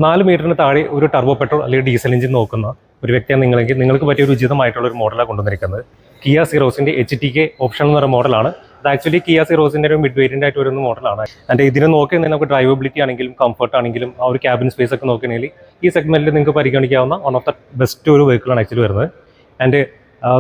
4 മീറ്ററിന് താഴെ ഒരു ടർബോ പെട്രോൾ അല്ലെങ്കിൽ ഡീസൽ എഞ്ചിൻ നോക്കുന്ന ഒരു വ്യക്തിയാണ് നിങ്ങളെങ്കിൽ നിങ്ങൾക്ക് പറ്റിയ ഒരു ഉചിതമായിട്ടുള്ള ഒരു മോഡലാണ് കൊണ്ടുവന്നിരിക്കുന്നത്. കിയ സീറോസിൻ്റെ HTK ഓപ്ഷൻ എന്ന് പറയുന്ന മോഡലാണ്. ഇത് ആക്ച്വലി കിയ സീറോസിൻ്റെ ഒരു മിഡ് വേരിയൻ്റ് ആയിട്ട് വരുന്ന മോഡലാണ്. ആൻഡ് ഇതിനെ നോക്കിയാൽ നമുക്ക് ഡ്രൈവബിലിറ്റി ആണെങ്കിലും കംഫർട്ട് ആണെങ്കിലും ആ ഒരു ക്യാബിൻ സ്പേസ് ഒക്കെ നോക്കുകയാണെങ്കിൽ ഈ സെഗ്മെൻറ്റിൽ നിങ്ങൾക്ക് പരിഗണിക്കാവുന്ന വൺ ഓഫ് ദ ബെസ്റ്റ് ഒരു വെഹിക്കിളാണ് ആക്ച്വലി വരുന്നത്. ആൻഡ്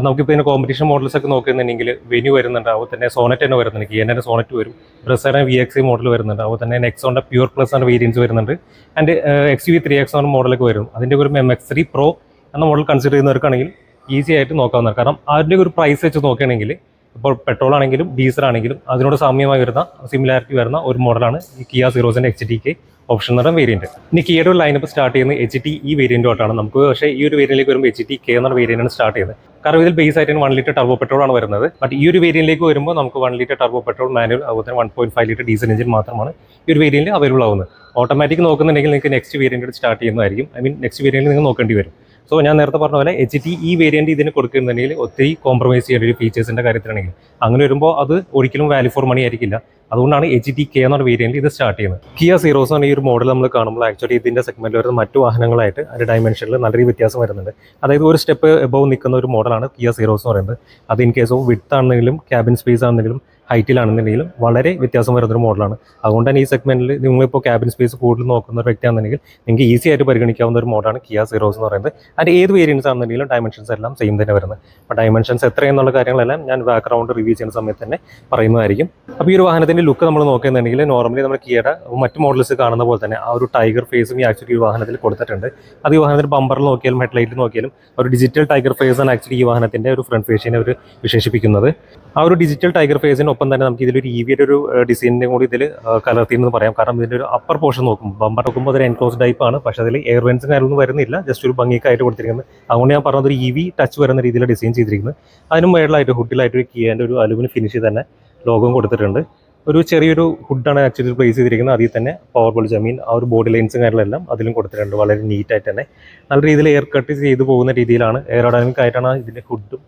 നമുക്കിപ്പോൾ ഇതിൻ്റെ കോമ്പറ്റീഷൻ മോഡൽസ് ഒക്കെ നോക്കുന്നുണ്ടെങ്കിൽ വെന്യൂ വരുന്നുണ്ട്, അതുപോലെ തന്നെ സോണറ്റ് തന്നെ വരുന്നുണ്ട്, കിയൻ്റെ സോണറ്റ് വരും, ബ്രസയുടെ VXI മോഡൽ വരുന്നുണ്ട്, അതുപോലെ തന്നെ നെക്സോണിൻ്റെ പ്യൂർ പ്ലസ് ആണ് വേരിയൻസ് വരുന്നുണ്ട്, ആൻഡ് XUV 3X ആണ് മോഡലൊക്കെ വരും. അതിൻ്റെ ഒരു MX3 Pro എന്ന മോഡൽ കൺസിഡർ ചെയ്യുന്നവർക്കാണെങ്കിൽ ഈസി ആയിട്ട് നോക്കാവുന്നതാണ്. കാരണം അതിൻ്റെ ഒരു പ്രൈസ് വെച്ച് നോക്കുകയാണെങ്കിൽ ഇപ്പോൾ പെട്രോൾ ആണെങ്കിലും ഡീസൽ ആണെങ്കിലും അതിനോട് സാമ്യമായി വരുന്ന സിമിലാരിറ്റി വരുന്ന ഒരു മോഡലാണ് ഈ കിയ സീറോസിൻ്റെ HTK ഓപ്ഷൻ എന്ന് പറയുന്ന വേരിയൻറ്റ്. ഇനി കിയയുടെ ഒരു ലൈനപ്പ് സ്റ്റാർട്ട് ചെയ്യുന്നത് HT വേരിയൻറ്റോട്ടാണ്. നമുക്ക് പക്ഷേ ഈ ഒരു വേരിയൻറ്റിലേക്ക് വരുമ്പോൾ HTK എന്ന വേരിയൻ്റാണ് സ്റ്റാർട്ട് ചെയ്യുന്നത്. കാരണം ഇതിൽ ബേസ് ആയിട്ട് 1 ലിറ്റർ ടർബോ പെട്രോൾ ആണ് വരുന്നത്. ബട്ട് ഈ ഒരു വേരിയൻറ്റിലേക്ക് വരുമ്പോൾ നമുക്ക് 1 ലിറ്റർ ടർബോ പെട്രോൾ മാനുവൽ, അതുപോലെ തന്നെ 1.5 ലിറ്റർ ഡീസൽ എഞ്ചിൻ മാത്രമാണ് ഈ ഒരു വേരിയൻറ്റിൽ അവൈലബിൾ ആവുന്നത്. ഓട്ടോമാറ്റിക് നോക്കുന്നുണ്ടെങ്കിൽ നിങ്ങൾക്ക് നെക്സ്റ്റ് വേരിയൻറ്റ് സ്റ്റാർട്ട് ചെയ്യുന്നതായിരിക്കും. നെക്സ്റ്റ് വേരിയൻറ്റ് നിങ്ങൾ നോക്കേണ്ടി വരും. സോ ഞാൻ നേരത്തെ പറഞ്ഞ പോലെ HT വേരിയൻറ്റ് ഇതിന് കൊടുക്കുന്നുണ്ടെങ്കിൽ ഒത്തിരി കോംപ്രമൈസ് ചെയ്യേണ്ട ഒരു ഫീച്ചേഴ്സിൻ്റെ കാര്യത്തിലാണെങ്കിൽ അങ്ങനെ വരുമ്പോൾ അത് ഒരിക്കലും വാല്യൂ ഫോർ മണി ആയിരിക്കില്ല. അതുകൊണ്ടാണ് HTK എന്ന വേരിയൻറ്റ് ഇത് സ്റ്റാർട്ട് ചെയ്യുന്നത്. കിയ സീറോസ് ആണ് ഈ ഒരു മോഡൽ നമ്മൾ കാണുമ്പോൾ ആക്ച്വലി ഇതിൻ്റെ സെഗ്മെൻറ്റിൽ വരുന്ന മറ്റു വാഹനങ്ങളായിട്ട് അതിൻ്റെ ഡയമെൻഷനിൽ നല്ല രീതിയിൽ വ്യത്യാസം വരുന്നുണ്ട്. അതായത് ഒരു സ്റ്റെപ്പ് എബവ് നിൽക്കുന്ന ഒരു മോഡലാണ് കിയ സീറോസ് എന്ന് പറയുന്നത്. അത് ഇൻ കേസ് ഓഫ് വിഡ്ത്ത് ആണെങ്കിലും ക്യാബിൻ സ്പേസ് ആണെങ്കിലും ഹൈറ്റിലാണെന്നുണ്ടെങ്കിലും വളരെ വ്യത്യാസം വരുന്നൊരു മോഡലാണ്. അതുകൊണ്ട് തന്നെ ഈ സെഗ്മെൻറ്റിൽ നിങ്ങളിപ്പോൾ ക്യാബിൻ സ്പേസ് കൂടുതൽ നോക്കുന്ന ഒരു വ്യക്തിയാണെന്നുണ്ടെങ്കിൽ നിങ്ങൾക്ക് ഈസി ആയിട്ട് പരിഗണിക്കാവുന്ന ഒരു മോഡലാണ് കിയ സീറോസ് എന്ന് പറയുന്നത്. അതിൻ്റെ ഏത് വേരിയൻസ് ആണെന്നുണ്ടെങ്കിലും ഡയമെൻഷൻസ് എല്ലാം സെയിം തന്നെ വരുന്നത്. അപ്പോൾ ഡയമെൻഷൻസ് എത്രയെന്നുള്ള കാര്യങ്ങളെല്ലാം ഞാൻ ബാക്ക്ഗ്രൗണ്ട് റിവ്യൂ ചെയ്യുന്ന സമയത്ത് തന്നെ പറയുന്നതായിരിക്കും. അപ്പോൾ ഈ ഒരു വാഹനത്തിൻ്റെ ലുക്ക് നമ്മൾ നോക്കുകയാണെന്നുണ്ടെങ്കിൽ നോർമലി നമ്മൾ കിയയുടെ മറ്റ് മോഡൽസ് കാണുന്ന പോലെ തന്നെ ആ ഒരു ടൈഗർ ഫേസും ഈ ആക്ച്വലി ഈ വാഹനത്തിൽ കൊടുത്തിട്ടുണ്ട്. അത് ഈ വാഹനത്തിൽ ബമ്പറിൽ നോക്കിയാലും ഹെഡ്ലൈറ്റിൽ നോക്കിയാലും ഒരു ഡിജിറ്റൽ ടൈഗർ ഫേസ് ആണ് ആക്ച്വലി ഈ വാഹനത്തിൻ്റെ ഒരു ഫ്രണ്ട് ഫേസിനെ അവർ വിശേഷിപ്പിക്കുന്നത്. ആ ഒരു ഡിജിറ്റൽ ടൈഗർ ഫേസിനൊപ്പം തന്നെ നമുക്ക് ഇതിലൊരു EVയുടെ ഒരു ഡിസൈനിൻ്റെ കൂടി ഇതിൽ കലർത്തിയെന്ന് പറയാം. കാരണം ഇതിൻ്റെ ഒരു അപ്പർ പോർഷൻ നോക്കുമ്പോൾ ബമ്പർ നോക്കുമ്പോൾ അതൊരു എൻക്ലോസ് ടൈപ്പ് ആണ്. പക്ഷേ അതിൽ എയർ വെൻസും കാര്യമൊന്നും വരുന്നില്ല, ജസ്റ്റ് ഒരു ഭംഗിക്കായിട്ട് കൊടുത്തിരിക്കുന്നത്. അതുകൊണ്ട് ഞാൻ പറഞ്ഞത് ഒരു EV ടച്ച് വരുന്ന രീതിയിൽ ഡിസൈൻ ചെയ്തിരിക്കുന്നത്. അതിന് മേളിലായിട്ട് ഹുഡിലായിട്ട് ഒരു കിയൻ്റെ ഒരു അലുമിനിയം ഫിനിഷ് തന്നെ ലോഗോയും കൊടുത്തിട്ടുണ്ട്. ഒരു ചെറിയൊരു ഹുഡാണ് ആക്ച്വലി പ്ലേസ് ചെയ്തിരിക്കുന്നത്. അതിൽ തന്നെ പവർ ബോൾസ് ആ ഒരു ബോഡി ലൈൻസും കാര്യങ്ങളെല്ലാം അതിലും കൊടുത്തിട്ടുണ്ട്. വളരെ നീറ്റായിട്ട് തന്നെ നല്ല രീതിയിൽ എയർ കട്ട് ചെയ്ത് പോകുന്ന രീതിയിലാണ് എയറോഡൈനാമിക് ആയിട്ടാണ് ഇതിൻ്റെ ഹുഡും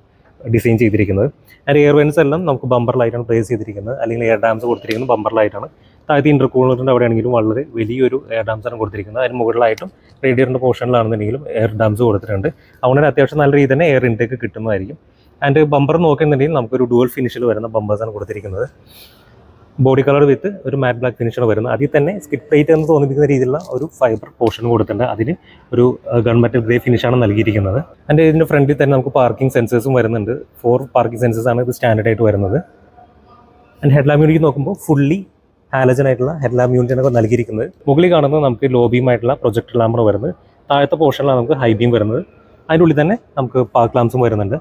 ഡിസൈൻ ചെയ്തിരിക്കുന്നത്. ആൻഡ് എയർ വെൻസ് എല്ലാം നമുക്ക് ബമ്പറിലായിട്ടാണ് പ്ലേസ് ചെയ്തിരിക്കുന്നത്, അല്ലെങ്കിൽ എയർ ഡാംസ് കൊടുത്തിരിക്കുന്നത് ബമ്പറിലായിട്ടാണ്. താഴത്തെ ഇൻ്റർകൂളറിൻ്റെ അവിടെയാണെങ്കിലും വളരെ വലിയൊരു എയർ ഡാംസാണ് കൊടുത്തിരിക്കുന്നത്. അതിന് മുകളിലായിട്ടും റേഡിയറിൻ്റെ പോർഷനിലാണെന്നുണ്ടെങ്കിലും എയർ ഡാംസ് കൊടുത്തിട്ടുണ്ട്. അതുകൊണ്ട് തന്നെ അത്യാവശ്യം നല്ല രീതിയിൽ തന്നെ എയർ ഇൻടേക്ക് കിട്ടുന്നതായിരിക്കും. ആൻഡ് ബമ്പർ നോക്കുന്നുണ്ടെങ്കിൽ നമുക്കൊരു ഡുവൽ ഫിനിഷിൽ വരുന്ന ബമ്പേഴ്സാണ് കൊടുത്തിരിക്കുന്നത്. ബോഡി കളർ വിത്ത് ഒരു മാറ്റ് ബ്ലാക്ക് ഫിനിഷാണ് വരുന്നത്. അതിൽ തന്നെ സ്കിഡ് പ്ലേറ്റ് എന്ന് തോന്നിപ്പിക്കുന്ന രീതിയിലുള്ള ഒരു ഫൈബർ പോർഷൻ കൊടുത്തിട്ടുണ്ട്. അതിന് ഒരു ഗൺമെറ്റൽ ഗ്രേ ഫിനിഷാണ് നൽകിയിരിക്കുന്നത്. അതിൻ്റെ ഇതിൻ്റെ ഫ്രണ്ടിൽ തന്നെ നമുക്ക് പാർക്കിംഗ് സെൻസേഴ്സും വരുന്നുണ്ട്. 4 പാർക്കിംഗ് സെൻസേഴ്സാണ് ഇത് സ്റ്റാൻഡേർഡ് ആയിട്ട് വരുന്നത്. ആൻഡ് ഹെഡ്ലാമ്പ് യൂണിറ്റ് നോക്കുമ്പോൾ ഫുള്ളി ഹാലജൻ ആയിട്ടുള്ള ഹെഡ്ലാമ്പ് യൂണിറ്റാണ് നൽകിയിരിക്കുന്നത്. മുകളിൽ കാണുന്നത് നമുക്ക് ലോ ബീമായിട്ടുള്ള പ്രൊജക്ടർ ലാമ്പാണ് വരുന്നത്. താഴത്തെ പോർഷനിലാണ് നമുക്ക് ഹൈ ബീം വരുന്നത്. അതിൻ്റെ ഉള്ളിൽ തന്നെ നമുക്ക് പാർക്ക് ലാംപ്സും വരുന്നുണ്ട്.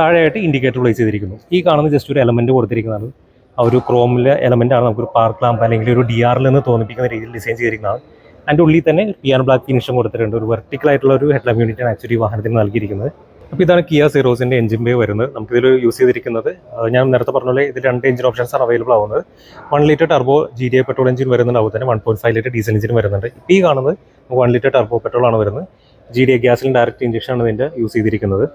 താഴെയായിട്ട് ഇൻഡിക്കേറ്റർ പ്ലേസ് ചെയ്തിരിക്കുന്നു. ഈ കാണുന്ന ജസ്റ്റ് ഒരു എലമെൻറ്റ് കൊടുത്തിരിക്കുന്നതാണ്. ആ ഒരു ക്രോമിലെ എലമെൻ്റാണ് നമുക്കൊരു പാർക്ക് ലാമ്പ് അല്ലെങ്കിൽ ഒരു DRL എന്ന് തോന്നിപ്പിക്കുന്ന രീതിയിൽ ഡിസൈൻ ചെയ്തിരിക്കുന്നതാണ്. അതിൻ്റെ ഉള്ളിൽ തന്നെ പിയാനോ ബ്ലാക്ക് ഫിനിഷും കൊടുത്തിട്ടുണ്ട്. ഒരു വെർട്ടിക്കലായിട്ടുള്ള ഒരു ഹെഡ്ലാമ്പ് യൂണിറ്റാണ് ആക്ച്വലി വാഹനത്തിന് നൽകിയിരിക്കുന്നത്. അപ്പോൾ ഇതാണ് കിയ സീറോസിൻ്റെ എഞ്ചിൻ ബേ വരുന്നത്. നമുക്കിതിൽ യൂസ് ചെയ്തിരിക്കുന്നത് ഞാൻ നേരത്തെ പറഞ്ഞ പോലെ ഇതിൽ 2 എഞ്ചിൻ ഓപ്ഷൻസാണ് അവൈലബിൾ ആവുന്നത്. 1 litre turbo GDI petrol engine വരുന്നുണ്ട്, അതുപോലെ തന്നെ 1.5 ലിറ്റർ ഡീസൽ എഞ്ചിൻ വരുന്നുണ്ട്. ഇപ്പോൾ ഈ കാണുന്നത് 1 ലിറ്റർ ടർബോ പെട്രോൾ ആണ് വരുന്നത്. GDI ഗ്യാസിൽ ഡയറക്റ്റ് ഇഞ്ചക്ഷൻ ആണ് ഇതിൻ്റെ യൂസ് ചെയ്തിരിക്കുന്നത്.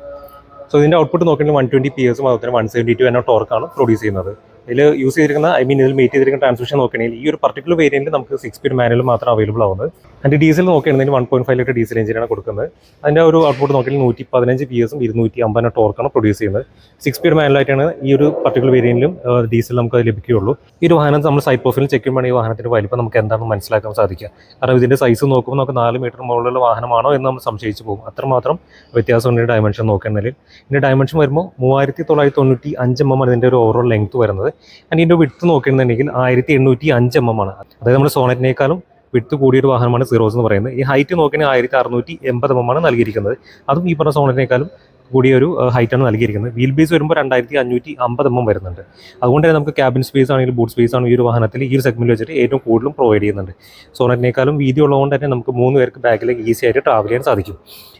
സോ ഇതിൻ്റെ ഔട്ട്പുട്ട് നോക്കുകയാണെങ്കിൽ 120 PS അതുപോലെ തന്നെ 172 NO ടോർക്കാണ് പ്രൊഡ്യൂസ് ചെയ്യുന്നത്. ഇതിൽ യൂസ് ചെയ്തിരിക്കുന്ന ഇതിൽ മേറ്റ് ചെയ്തിരിക്കുന്ന ട്രാൻസ്മിഷൻ നോക്കുകയാണെങ്കിൽ ഈ ഒരു പർട്ടിക്കുലർ വേരിയൻറ്റിൽ നമുക്ക് 6 സ്പീഡ് മാനുവൽ മാത്രം അവൈലബിൾ ആവുന്നത്. അതിൻ്റെ ഡീസൽ നോക്കുകയാണെങ്കിൽ 1.5 ലിറ്റർ ഡീസൽ എഞ്ചിനാണ് കൊടുക്കുന്നത്. അതിൻ്റെ ഒരു ഔട്ട്പുട്ട് നോക്കുകയാണെങ്കിൽ 115 PS 250 NO ടോർക്കാണ് പ്രൊഡ്യൂസ് ചെയ്യുന്നത്. 6 സ്പീഡ് മാനുവലായിട്ടാണ് ഈ ഒരു പർട്ടിക്കുലർ വേരിയൻറ്റിലും ഡീസൽ നമുക്ക് അത് ലഭിക്കുകയുള്ളൂ. ഈ ഒരു വാഹനം നമ്മൾ സൈഡ് പ്രൊഫൈലിൽ ചെക്ക് ചെയ്യുമ്പോൾ ഈ വാഹനത്തിൻ്റെ വലിപ്പം നമുക്ക് എന്താണെന്ന് മനസ്സിലാക്കാൻ സാധിക്കുക. കാരണം ഇതിൻ്റെ സൈസ് നോക്കുമ്പോൾ നമുക്ക് 4 മീറ്റർ മുകളിലുള്ള വാഹനമാണോ എന്ന് നമ്മൾ സംശയിച്ച് പോകും. അത്രമാത്രം വ്യത്യാസമുണ്ട് ഡയമെൻഷൻ നോക്കുകയാണെങ്കിൽ. ഇതിൻ്റെ ഡയമെൻഷൻ വരുമ്പോൾ 3995 mm ഇതിൻ്റെ ഒരു ഓവറോൾ ലെങ്ത് വരുന്നത്. ആൻഡ് ഇതിൻ്റെ വിഡ്ത്ത് നോക്കുകയാണെന്നുണ്ടെങ്കിൽ 1805 mm ആണ്. അതായത് നമ്മുടെ സോണറ്റിനേക്കാളും വിഡ്ത്ത് കൂടിയൊരു വാഹനമാണ് സീറോസ് എന്ന് പറയുന്നത്. ഈ ഹൈറ്റ് നോക്കുകയാണെങ്കിൽ 1680 mm ആണ് നൽകിയിരിക്കുന്നത്. അതും ഈ പറഞ്ഞ സോണറ്റിനേക്കാളും കൂടിയൊരു ഹൈറ്റാണ് നൽകിയിരിക്കുന്നത്. വീൽ ബേസ് വരുമ്പോൾ 2550 mm വരുന്നുണ്ട്. അതുകൊണ്ട് തന്നെ നമുക്ക് ക്യാബിൻ സ്പേസ് ആണെങ്കിലും ബൂട്ട് സ്പേസ് ആണ് ഈ ഒരു വാഹനത്തിൽ ഈ ഒരു സെഗ്മെൻറ്റ് വെച്ചിട്ട് ഏറ്റവും കൂടുതലും പ്രൊവൈഡ് ചെയ്യുന്നുണ്ട്. സോണറ്റിനേക്കാളും വീതി ഉള്ളതുകൊണ്ട് തന്നെ നമുക്ക് 3 പേർക്ക് ബാക്കിലേക്ക് ഈസി ആയിട്ട് ട്രാവൽ ചെയ്യാൻ സാധിക്കും.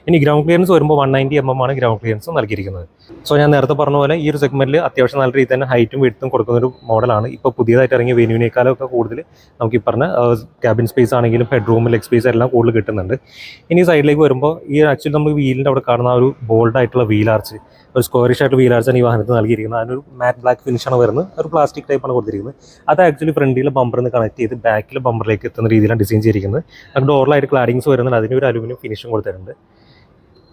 ഇനി ഗ്രൗണ്ട് ക്ലിയറൻസ് വരുമ്പോൾ 190 mm ആണ് ഗ്രൗണ്ട് ക്ലിയറൻസ് നൽകിയിരിക്കുന്നത്. സോ ഞാൻ നേരത്തെ പറഞ്ഞ പോലെ ഈ ഒരു സെഗ്മെൻറ്റിൽ അത്യാവശ്യം നല്ല രീതിയിൽ തന്നെ ഹൈറ്റും വിഡ്ത്തും കൊടുക്കുന്നൊരു മോഡലാണ്. ഇപ്പോൾ പുതിയതായിട്ട് ഇറങ്ങിയ വെന്യൂവിനേക്കാളൊക്കെ കൂടുതൽ നമുക്ക് ഈ പറഞ്ഞ ക്യാബിൻ സ്പേസ് ആണെങ്കിലും ഹെഡ് റൂം ലെഗ് സ്പേസ് എല്ലാം കൂടുതൽ കിട്ടുന്നുണ്ട്. ഇനി സൈഡിലേക്ക് വരുമ്പോൾ ഈ ആക്ച്വലി നമുക്ക് വീലിൻ്റെ അവിടെ കാണുന്ന ഒരു ബോൾഡായിട്ട് ആയിട്ടുള്ള വീൽ ആർച്ച്, ഒരു സ്ക്വയറിഷ് ആയിട്ട് വീൽ ആർച്ചാണ് ഈ വാഹനത്തിൽ നൽകിയിരിക്കുന്നത്. അതിനൊരു മാറ്റ് ബ്ലാക്ക് ഫിനിഷാണ് വരുന്നത്. ഒരു പ്ലാസ്റ്റിക് ടൈപ്പാണ് കൊടുത്തിരിക്കുന്നത്. അത് ആക്ച്വലി ഫ്രണ്ടിലെ ബമ്പറിൽ കണക്ട് ചെയ്ത് ബാക്കിലെ ബമ്പറിലേക്ക് എത്തുന്ന രീതിയിലാണ് ഡിസൈൻ ചെയ്തിരിക്കുന്നത്. അത് ഡോറിലായിട്ട് ക്ലാഡിങ്സ് വരുന്നുണ്ട്. അതിനൊരു അലുമിനിയം ഫിനിഷും കൊടുത്തിട്ടുണ്ട്.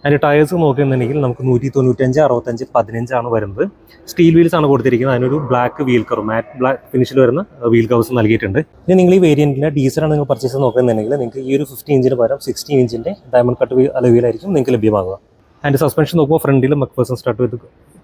അതിൻ്റെ ടയേഴ്സ് നോക്കുകയാണെന്നുണ്ടെങ്കിൽ നമുക്ക് 195, 65, 15 വരുന്നത്. സ്റ്റീൽ വീൽസ് ആണ് കൊടുത്തിരിക്കുന്നത്. അതിനൊരു black wheel cover, matte black ഫിനിഷിൽ വരുന്ന വീൽ കവേഴ്സ് നൽകിയിട്ടുണ്ട്. ഇനി നിങ്ങൾ ഈ വേരിയൻറ്റിൻ്റെ ഡീസലാണ് നിങ്ങൾ പർച്ചേസ് നോക്കുകയാണെന്നുണ്ടെങ്കിൽ നിങ്ങൾക്ക് ഈ ഒരു 15 ഇഞ്ചിന് പകരം 16 ഇഞ്ചിൻ്റെ ഡയമണ്ട് കട്ട് അലോയിലായിരിക്കും നിങ്ങൾക്ക് ലഭ്യമാകുക. അതിൻ്റെ സസ്പെൻഷൻ നോക്കുമ്പോൾ ഫ്രണ്ടിൽ മക്ഫേഴ്സൺ സ്റ്റാർട്ട് വിത്ത്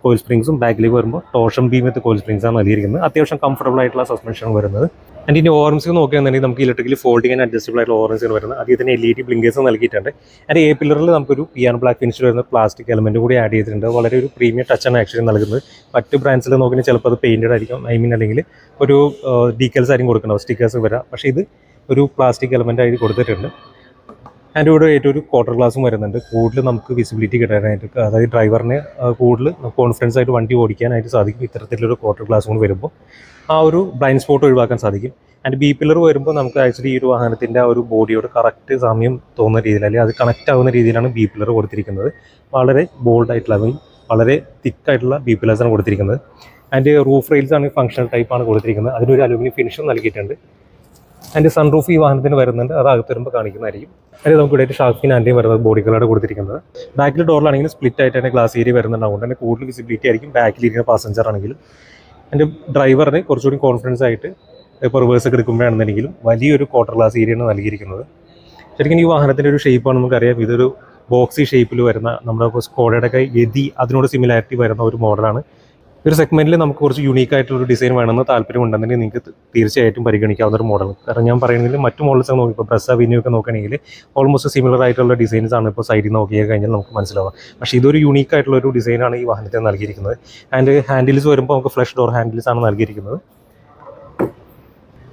കോയിൽ സ്പ്രിങ്സും ബാക്കിലേക്ക് വരുമ്പോൾ ടോർഷൻ ബീം വിത്ത് കോയിൽ സ്പ്രിങ്സാണ് നൽകിയിരിക്കുന്നത്. അത്യാവശ്യം കംഫർട്ടബിൾ ആയിട്ടുള്ള സസ്പെൻഷൻ വരുന്നത്. ആൻഡ് ഇനി ഓറൻസ് നോക്കുകയാണെന്നുണ്ടെങ്കിൽ നമുക്ക് ഇലക്ട്രിക്കലി ഫോൾഡിംഗ് ആൻഡ് അഡ്ജസ്റ്റബിൾ ആയിട്ടുള്ള ഓറൻസ് വരുന്നത്. അതിൽ തന്നെ LED ബ്ലിങ്കേഴ്സ് നൽകിയിട്ടുണ്ട്. ആൻഡ് എ പില്ലറിൽ നമുക്കൊരു പിയാനോ ബ്ലാക്ക് ഫിനിഷിൽ വരുന്ന പ്ലാസ്റ്റിക് എലമെൻറ്റ് കൂടി ആഡ് ചെയ്തിട്ടുണ്ട്. വളരെ ഒരു പ്രീമിയം ടച്ചാണ് ആക്ച്വലി നൽകുന്നത്. മറ്റ് ബ്രാൻഡ്സിൽ നോക്കിയാൽ ചിലപ്പോൾ അത് പെയിൻറ്റഡ് ആയിരിക്കും, അല്ലെങ്കിൽ ഒരു ഡീറ്റെയിൽസ് ആയിരിക്കും കൊടുക്കുന്നത്, സ്റ്റിക്കേഴ്സ് വരാം. പക്ഷേ ഇത് ഒരു പ്ലാസ്റ്റിക് എലമെൻ്റ് ആയിട്ട് കൊടുത്തിട്ടുണ്ട്. അതിൻ്റെ കൂടെ ഏറ്റവും ഒരു ക്വാർട്ടർ ഗ്ലാസും വരുന്നുണ്ട്. കൂടുതൽ നമുക്ക് വിസിബിലിറ്റി കിട്ടാനായിട്ട്, അതായത് ഡ്രൈവറിന് കൂടുതൽ കോൺഫിഡൻസ് ആയിട്ട് വണ്ടി ഓടിക്കാനായിട്ട് സാധിക്കും. ഇത്തരത്തിലൊരു ക്വാർട്ടർ ഗ്ലാസ് കൊണ്ട് വരുമ്പോൾ ആ ഒരു ബ്ലൈൻഡ് സ്പോട്ട് ഒഴിവാക്കാൻ സാധിക്കും. ആൻഡ് ബി പില്ലർ വരുമ്പോൾ നമുക്ക് ആക്ച്വലി ഈ ഒരു വാഹനത്തിൻ്റെ ആ ഒരു ബോഡിയോട് കറക്റ്റ് സാമ്യം തോന്നുന്ന രീതിയിൽ, അല്ലെങ്കിൽ അത് കണക്റ്റ് ആവുന്ന രീതിയിലാണ് ബി പില്ലർ കൊടുത്തിരിക്കുന്നത്. വളരെ ബോൾഡ് ആയിട്ടുള്ള, വളരെ തിക്കായിട്ടുള്ള ബി പില്ലേഴ്സാണ് കൊടുത്തിരിക്കുന്നത്. ആൻഡ് റൂഫ് റെയിൽസ് ആണ് ഫങ്ഷണൽ ടൈപ്പാണ് കൊടുത്തിരിക്കുന്നത്. അതിനൊരു അലുമിനിയം ഫിനിഷും നൽകിയിട്ടുണ്ട്. അതിൻ്റെ സൺറൂഫ് ഈ വാഹനത്തിന് വരുന്നുണ്ട്. അത് അകത്ത് വരുമ്പോൾ കാണിക്കുന്നതായിരിക്കും. അതിൽ നമുക്ക് ഇവിടെ ഷാർക്കിൻ ആൻറ്റിയും വരുന്നത് ബോഡി കളറാണ് കൊടുത്തിരിക്കുന്നത്. ബാക്കിൽ ഡോറിലാണെങ്കിൽ സ്പ്ലിറ്റ് ആയിട്ട് തന്നെ ഗ്ലാസ് ഏരിയ വരുന്നുണ്ട്. അതുകൊണ്ട് തന്നെ കൂടുതൽ വിസിബിലിറ്റി ആയിരിക്കും ബാക്കിലിരിക്കുന്ന പാസഞ്ചർ ആണെങ്കിലും. എൻ്റെ ഡ്രൈവറിന് കുറച്ചുകൂടി കോൺഫിഡൻസ് ആയിട്ട് ഇപ്പോൾ റിവേഴ്സ് ഒക്കെ എടുക്കുമ്പോഴാണെന്നുണ്ടെങ്കിലും വലിയൊരു ക്വാർട്ടർ ഗ്ലാസ് ഏരിയയാണ് നൽകിയിരിക്കുന്നത്. ശരിക്കും ഈ വാഹനത്തിൻ്റെ ഒരു ഷേപ്പാണ് നമുക്കറിയാം. ഇതൊരു ബോക്സി ഷേപ്പിൽ വരുന്ന നമ്മുടെ സ്കോഡയുടെ ഒക്കെ യതി അതിനോട് സിമിലാരിറ്റി വരുന്ന ഒരു മോഡലാണ്. ഒരു സെഗ്മെൻറ്റിൽ നമുക്ക് കുറച്ച് യൂണീക്ക് ആയിട്ടുള്ളൊരു ഡിസൈൻ വേണമെന്ന് താല്പര്യമുണ്ടെന്നുണ്ടെങ്കിൽ നിങ്ങൾക്ക് തീർച്ചയായിട്ടും പരിഗണിക്കാവുന്ന ഒരു മോഡൽ. കാരണം ഞാൻ പറയുന്നത് മറ്റു മോഡൽസ് നോക്കി ഇപ്പോൾ ബ്രസ വിന്യൂ ഒക്കെ നോക്കുകയാണെങ്കിൽ ഓൾമോസ്റ്റ് സിമിലർ ആയിട്ടുള്ള ഡിസൈൻസ് ആണ് ഇപ്പോൾ സൈഡിൽ നോക്കിയാൽ കഴിഞ്ഞാൽ നമുക്ക് മനസ്സിലാവാം. പക്ഷേ ഇതൊരു യൂണീക്ക് ആയിട്ടുള്ള ഒരു ഡിസൈനാണ് ഈ വാഹനത്തിൽ നൽകിയിരിക്കുന്നത്. ആൻഡ് ഹാൻഡിൽസ് വരുമ്പോൾ നമുക്ക് ഫ്ലഷ് ഡോർ ഹാൻഡിൽസ് ആണ് നൽകിയിരിക്കുന്നത്.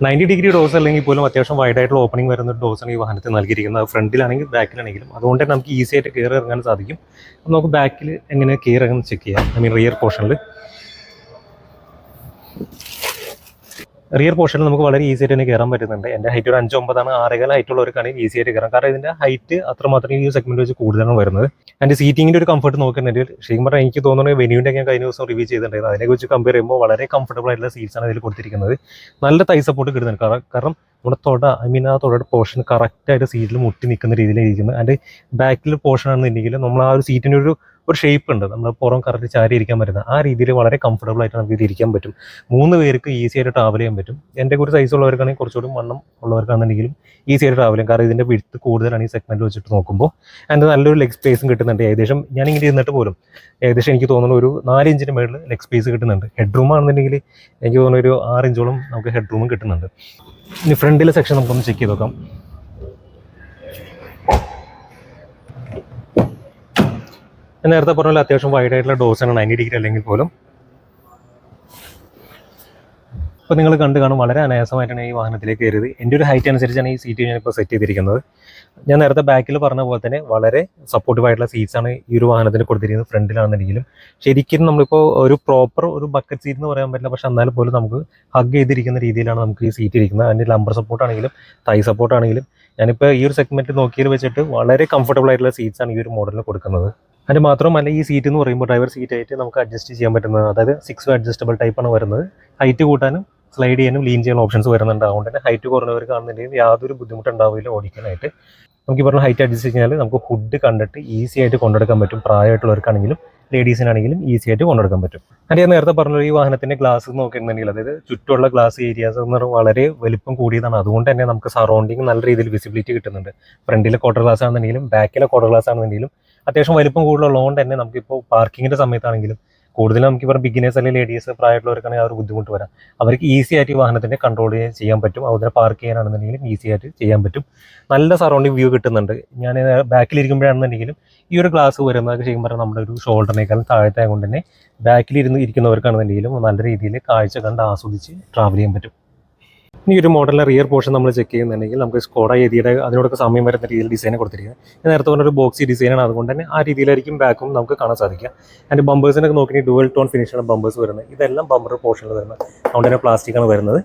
90 ഡിഗ്രി ഡോസ് അല്ലെങ്കിൽ പോലും അത്യാവശ്യം വൈഡ് ആയിട്ടുള്ള ഓപ്പണിംഗ് വരുന്ന ഒരു ഡോസാണ് ഈ വാഹനത്തിൽ നൽകിയിരിക്കുന്നത്. ഫ്രണ്ടിലാണെങ്കിൽ ബാക്കിലാണെങ്കിലും. അതുകൊണ്ട് തന്നെ നമുക്ക് ഈസി ആയിട്ട് കയറി ഇറങ്ങാൻ സാധിക്കും. അപ്പോൾ നമുക്ക് ബാക്കിൽ എങ്ങനെ കയറി ഇറങ്ങുന്നത് ചെക്ക് ചെയ്യാം. റിയർ പോർഷനിൽ നമുക്ക് വളരെ ഈസി ആയിട്ട് തന്നെ കയറാൻ പറ്റുന്നുണ്ട്. എൻ്റെ ഹൈറ്റ് ഒരു 5'9" 6.5 ഹൈറ്റുള്ളവർക്കാണെങ്കിൽ ഈസി ആയിട്ട് കയറാം. കാരണം ഇതിൻ്റെ ഹൈറ്റ് അത്രമാത്രം ഈ സെഗ്മെൻറ്റ് വെച്ച് കൂടുതലാണ് വരുന്നത്. എൻ്റെ സീറ്റിങ്ങിൻ്റെ ഒരു കംഫർട്ട് നോക്കുന്നുണ്ടെങ്കിൽ ശരിക്കും പറഞ്ഞാൽ എനിക്ക് തോന്നുന്നത് വെന്യൂവിൻ്റെ ഞാൻ കഴിഞ്ഞ ദിവസം റിവ്യൂ ചെയ്തിട്ടുണ്ടായിരുന്നു. അതിനെ വെച്ച് കമ്പയർ ചെയ്യുമ്പോൾ വളരെ കംഫർട്ടബിൾ ആയിട്ടുള്ള സീറ്റ്സാണ് ഇതിൽ കൊടുത്തിരിക്കുന്നത്. നല്ല തൈ സപ്പോർട്ട് കിട്ടുന്നുണ്ട്. കാരണം നമ്മുടെ ആ തുടയുടെ പോർഷൻ കറക്റ്റായിട്ട് സീറ്റിൽ മുട്ടി നിൽക്കുന്ന രീതിയിലിരിക്കുന്നത്. അതിൻ്റെ ബാക്കിൽ പോർഷൻ ആണെന്നുണ്ടെങ്കിൽ നമ്മൾ ആ ഒരു സീറ്റിൻ്റെ ഒരു ഷേപ്പ് ഉണ്ട്. നമ്മൾ പുറം കറക്റ്റ് ചാരി ഇരിക്കാൻ പറ്റുന്ന ആ രീതിയിൽ വളരെ കംഫർട്ടബിൾ ആയിട്ട് നമുക്ക് ഇത് ഇരിക്കാൻ പറ്റും. 3 പേർക്ക് ഈസി ആയിട്ട് ട്രാവൽ ചെയ്യാൻ പറ്റും. എൻ്റെ ഒരു സൈസ് ഉള്ളവർക്കാണെങ്കിൽ കുറച്ചുകൂടി വണ്ണം ഉള്ളവർക്കാണെന്നുണ്ടെങ്കിലും ഈസി ആയിട്ട് ട്രാവൽ ചെയ്യും. കാരണം ഇതിൻ്റെ വിഡ്ത്ത് കൂടുതലാണ് ഈ സെഗ്മെൻറ്റ് വെച്ചിട്ട് നോക്കുമ്പോൾ. അതിൻ്റെ നല്ലൊരു ലെഗ് സ്പേസും കിട്ടുന്നുണ്ട്. ഏകദേശം ഞാനിങ്ങനെ ഇരുന്നിട്ട് പോലും ഏകദേശം എനിക്ക് തോന്നുന്നു ഒരു 4 ഇഞ്ചിന് മുകളിൽ ലെഗ് സ്പേസ് കിട്ടുന്നുണ്ട്. ഹെഡ് റൂം ആണെന്നുണ്ടെങ്കിൽ എനിക്ക് തോന്നുന്നു ഒരു 6 ഇഞ്ചോളം നമുക്ക് ഹെഡ് റൂമും കിട്ടുന്നുണ്ട്. ഇനി ഫ്രണ്ടിലെ സെക്ഷൻ നമുക്കൊന്ന് ചെക്ക് ചെയ്ത് നോക്കാം. നേരത്തെ പറഞ്ഞാൽ അത്യാവശ്യം വൈഡ് ആയിട്ടുള്ള ഡോസാണ് 90 ഡിഗ്രി അല്ലെങ്കിൽ പോലും. ഇപ്പോൾ നിങ്ങൾ കാണും വളരെ അനായാസമായിട്ടാണ് ഈ വാഹനത്തിലേക്ക് കയറിയത്. എൻ്റെ ഒരു ഹൈറ്റ് അനുസരിച്ചാണ് ഈ സീറ്റ് ഞാനിപ്പോൾ സെറ്റ് ചെയ്തിരിക്കുന്നത്. ഞാൻ നേരത്തെ ബാക്കിൽ പറഞ്ഞ പോലെ തന്നെ വളരെ സപ്പോർട്ടീവ് ആയിട്ടുള്ള സീറ്റ്സാണ് ഈ ഒരു വാഹനത്തിന് കൊടുത്തിരിക്കുന്നത്. ഫ്രണ്ടിലാണെന്നുണ്ടെങ്കിലും ശരിക്കും നമ്മളിപ്പോൾ ഒരു പ്രോപ്പർ ഒരു ബക്കറ്റ് സീറ്റ് എന്ന് പറയാൻ പറ്റില്ല. പക്ഷേ എന്നാലും പോലും നമുക്ക് ഹഗ് ചെയ്തിരിക്കുന്ന രീതിയിലാണ് നമുക്ക് ഈ സീറ്റ് ഇരിക്കുന്നത്. അതിൻ്റെ ലംബർ സപ്പോർട്ടാണെങ്കിലും തൈ സപ്പോർട്ടാണെങ്കിലും ഞാനിപ്പോൾ ഈ ഒരു സെഗ്മെൻറ്റ് നോക്കിയത് വെച്ചിട്ട് വളരെ കംഫർട്ടബിൾ ആയിട്ടുള്ള സീറ്റ്സാണ് ഈ ഒരു മോഡലിൽ കൊടുക്കുന്നത്. അതിന് മാത്രമല്ല ഈ സീറ്റ് എന്ന് പറയുമ്പോൾ ഡ്രൈവർ സീറ്റായിട്ട് നമുക്ക് അഡ്ജസ്റ്റ് ചെയ്യാൻ പറ്റുന്നത്, അതായത് 6 അഡ്ജസ്റ്റബിൾ ടൈപ്പാണ് വരുന്നത്. ഹൈറ്റ് കൂട്ടാനും സ്ലൈഡ് ചെയ്യാനും ലീൻ ചെയ്യാനും ഓപ്ഷൻസ് വരുന്നുണ്ട്. അതുകൊണ്ട് തന്നെ ഹൈറ്റ് കുറഞ്ഞവർക്കാണെന്നുണ്ടെങ്കിൽ യാതൊരു ബുദ്ധിമുട്ടുണ്ടാവില്ല ഓടിക്കാനായിട്ട്. നമുക്ക് ഈ പറഞ്ഞ ഹൈറ്റ് അഡ്ജസ്റ്റ് കഴിഞ്ഞാൽ നമുക്ക് ഹുഡ് കണ്ടിട്ട് ഈസി ആയിട്ട് കൊണ്ടെടുക്കാൻ പറ്റും. പ്രായമായിട്ടുള്ളവർക്കാണെങ്കിലും ലേഡീസിനാണെങ്കിലും ഈസി ആയിട്ട് കൊണ്ടെടുക്കാൻ പറ്റും. അത് ഞാൻ നേരത്തെ പറഞ്ഞ ഈ വാഹനത്തിൻ്റെ ഗ്ലാസ് നോക്കുകയാണെന്നുണ്ടെങ്കിൽ അതായത് ചുറ്റുമുള്ള ഗ്ലാസ് ഏരിയാസ് എന്ന് പറഞ്ഞാൽ വളരെ വലിപ്പം കൂടിയതാണ്. അതുകൊണ്ട് തന്നെ നമുക്ക് സറൗണ്ടിങ് നല്ല രീതിയിൽ വിസിബിലിറ്റി കിട്ടുന്നുണ്ട്. ഫ്രണ്ടിലെ ക്വാർട്ടർ ഗ്ലാസ് ആണെന്നുണ്ടെങ്കിലും ബാക്കിലെ ക്വാർട്ടർ ഗ്ലാസ് ആണെന്നുണ്ടെങ്കിലും അത്യാവശ്യം വലിപ്പം കൂടുതലുള്ളതുകൊണ്ട് തന്നെ നമുക്കിപ്പോൾ പാർക്കിങ്ങിൻ്റെ സമയത്താണെങ്കിലും കൂടുതലും നമുക്ക് ഇപ്പോൾ ബിഗിനേഴ്സ് അല്ലെങ്കിൽ ലേഡീസ് പ്രായമുള്ളവർക്കാണെങ്കിൽ ആ ഒരു ബുദ്ധിമുട്ട് വരാം. അവർക്ക് ഈസി ആയിട്ട് ഈ വാഹനത്തിൻ്റെ കൺട്രോൾ ചെയ്യാൻ പറ്റും. അതുപോലെ പാർക്ക് ചെയ്യാനാണെന്നുണ്ടെങ്കിലും ഈസി ആയിട്ട് ചെയ്യാൻ പറ്റും. നല്ല സറൗണ്ടിങ് വ്യൂ കിട്ടുന്നുണ്ട്. ഞാൻ ബാക്കിലിരിക്കുമ്പോഴാണെന്നുണ്ടെങ്കിലും ഈ ഒരു ഗ്ലാസ് വരുന്നത് ശരിക്കും പറഞ്ഞാൽ നമ്മുടെ ഒരു ഷോൾഡറിനേക്കാളും താഴത്തെ കൊണ്ട് തന്നെ ബാക്കിലിരിക്കുന്നവർക്കാണെന്നുണ്ടെങ്കിലും നല്ല രീതിയിൽ കാഴ്ച കണ്ട് ആസ്വദിച്ച് ട്രാവൽ ചെയ്യാൻ പറ്റും. ഇനി ഒരു മോഡലിലെ റിയർ പോർഷൻ നമ്മൾ ചെക്ക് ചെയ്യുന്നുണ്ടെങ്കിൽ നമുക്ക് സ്കോഡ എതിയുടെ അതിനോടൊക്കെ സമയം വരുന്ന രീതിയിൽ ഡിസൈൻ കൊടുത്തിരിക്കുന്നത്. ഞാൻ നേരത്തെ പറഞ്ഞൊരു ബോക്സി ഡിസൈനാണ്. അതുകൊണ്ട് തന്നെ ആ രീതിയിലായിരിക്കും ബാക്കും നമുക്ക് കാണാൻ സാധിക്കുക. അതിൻ്റെ ബമ്പേഴ്സിനൊക്കെ നോക്കി ഡുവൽ ടോൺ ഫിനിഷാണ് ബമ്പേഴ്സ് വരുന്നത്. ഇതെല്ലാം ബമ്പർ പോർഷനിൽ വരുന്നത്. അതുകൊണ്ട് തന്നെ പ്ലാസ്റ്റിക്കാണ് വരുന്നത്.